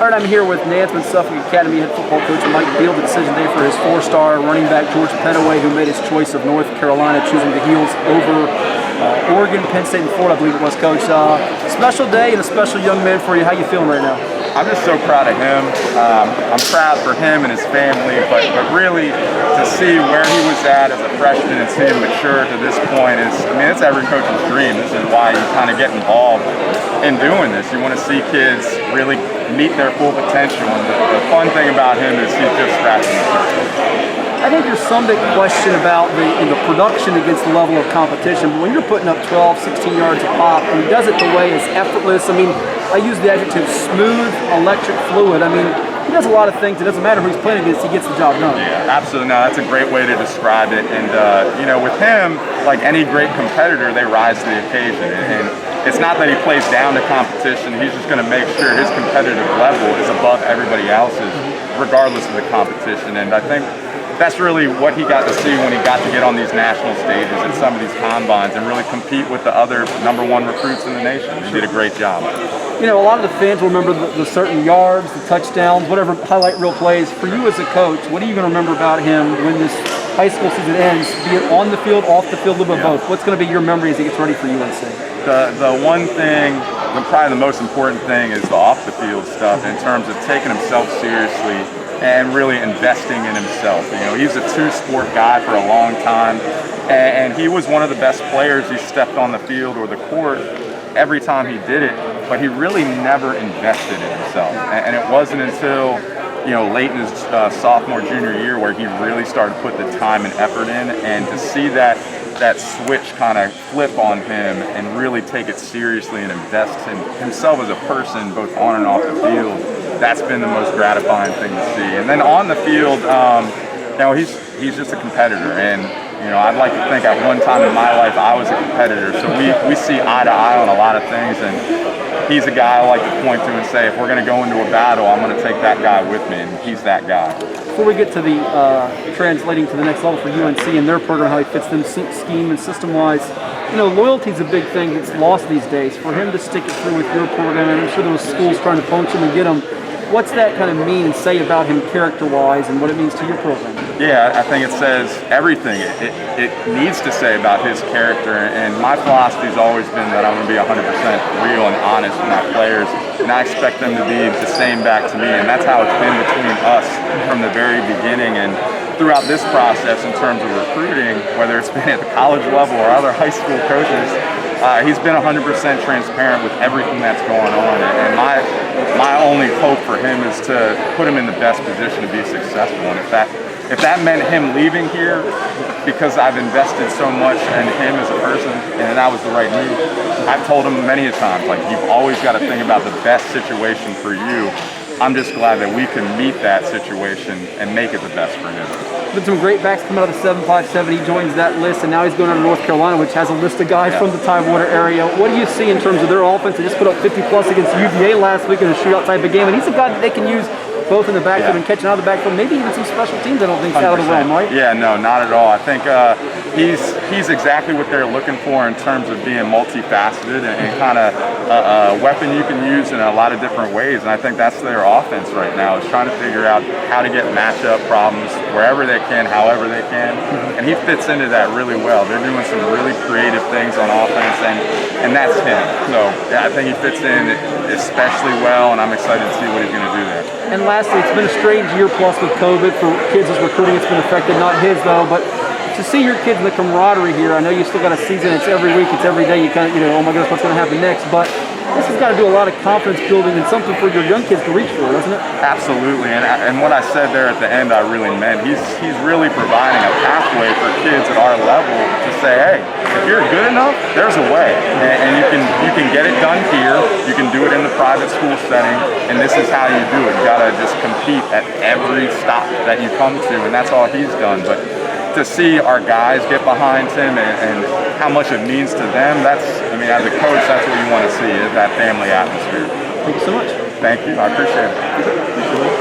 All right, I'm here with Nansemond-Suffolk Academy head football coach Mike Biehl. The decision day for his 4-star running back George Pettaway, who made his choice of North Carolina, choosing the Heels over Oregon, Penn State, and Florida, I believe it was, Coach. Special day and a special young man for you. How you feeling right now? I'm just so proud of him. I'm proud for him and his family, but really to see where he was at as a freshman and see him mature to this point is, I mean, it's every coach's dream. This is why you kind of get involved in doing this. You want to see kids really meet their full potential, and the fun thing about him is he's just scratching the surface. I think there's some big question about the production against the level of competition, but when you're putting up 12, 16 yards a pop, and he does it the way it's effortless. I mean, I use the adjective smooth, electric, fluid. I mean, he does a lot of things. It doesn't matter who he's playing against, he gets the job done. Yeah, absolutely. No, that's a great way to describe it. And, you know, with him, like any great competitor, they rise to the occasion. And it's not that he plays down to competition. He's just going to make sure his competitive level is above everybody else's, regardless of the competition. And I think that's really what he got to see when he got to get on these national stages and some of these combines and really compete with the other #1 recruits in the nation. He did a great job. You know, a lot of the fans will remember the certain yards, the touchdowns, whatever highlight reel plays. For you as a coach, what are you going to remember about him when this high school season ends, be it on the field, off the field, a little bit of both? What's going to be your memory as he gets ready for UNC? The one thing, probably the most important thing, is the off the field stuff in terms of taking himself seriously and really investing in himself. You know, he's a two-sport guy for a long time, and he was one of the best players. He stepped on the field or the court every time he did it, but he really never invested in himself. And it wasn't until, you know, late in his sophomore, junior year where he really started to put the time and effort in, and to see that switch kind of flip on him and really take it seriously and invest in himself as a person, both on and off the field, that's been the most gratifying thing to see. And then on the field, you know, he's just a competitor, and you know, I'd like to think at one time in my life I was a competitor, so we see eye to eye on a lot of things, and he's a guy I like to point to and say, if we're going to go into a battle, I'm going to take that guy with me, and he's that guy. Before we get to the translating to the next level for UNC and their program, how he fits them scheme and system-wise, you know, loyalty is a big thing that's lost these days. For him to stick it through with your program, and I'm sure there was schools trying to poach him and get him, what's that kind of mean and say about him character-wise and what it means to your program? Yeah, I think it says everything. It needs to say about his character, and my philosophy has always been that I'm going to be 100% real and honest with my players, and I expect them to be the same back to me, and that's how it's been between us from the very beginning. And throughout this process in terms of recruiting, whether it's been at the college level or other high school coaches, he's been 100% transparent with everything that's going on, and my only hope for him is to put him in the best position to be successful. And if that meant him leaving here because I've invested so much in him as a person, and that was the right move, I've told him many a times, like, you've always got to think about the best situation for you. I'm just glad that we can meet that situation and make it the best for him. Been some great backs coming out of the 757. He joins that list, and now he's going out to North Carolina, which has a list of guys from the Tidewater area. What do you see in terms of their offense? They just put up 50-plus against UVA last week in a shootout type of game, and he's a guy that they can use both in the backfield and catching out of the backfield, maybe even some special teams. I don't think it's out of the realm, right? Yeah, no, not at all. I think he's exactly what they're looking for in terms of being multifaceted and kind of a weapon you can use in a lot of different ways. And I think that's their offense right now, is trying to figure out how to get matchup problems wherever they can, however they can. And he fits into that really well. They're doing some really creative things on offense, and that's him. So yeah, I think he fits in especially well, and I'm excited to see what he's going to do there. And lastly, it's been a strange year plus with COVID for kids as recruiting. It's been affected, not his though, but to see your kids and the camaraderie here, I know you still got a season, it's every week, it's every day, you kind of, you know, oh my goodness, what's going to happen next, but this has got to do a lot of confidence building and something for your young kids to reach for, doesn't it? Absolutely, and what I said there at the end I really meant. He's really providing a pathway for kids at our level to say, hey, if you're good enough, there's a way, and you can get it done here, you can do it in the private school setting, and this is how you do it. You got to just compete at every stop that you come to, and that's all he's done. But to see our guys get behind him and how much it means to them, that's, I mean, as a coach, that's what you want to see, is that family atmosphere. Thank you so much. Thank you, I appreciate it.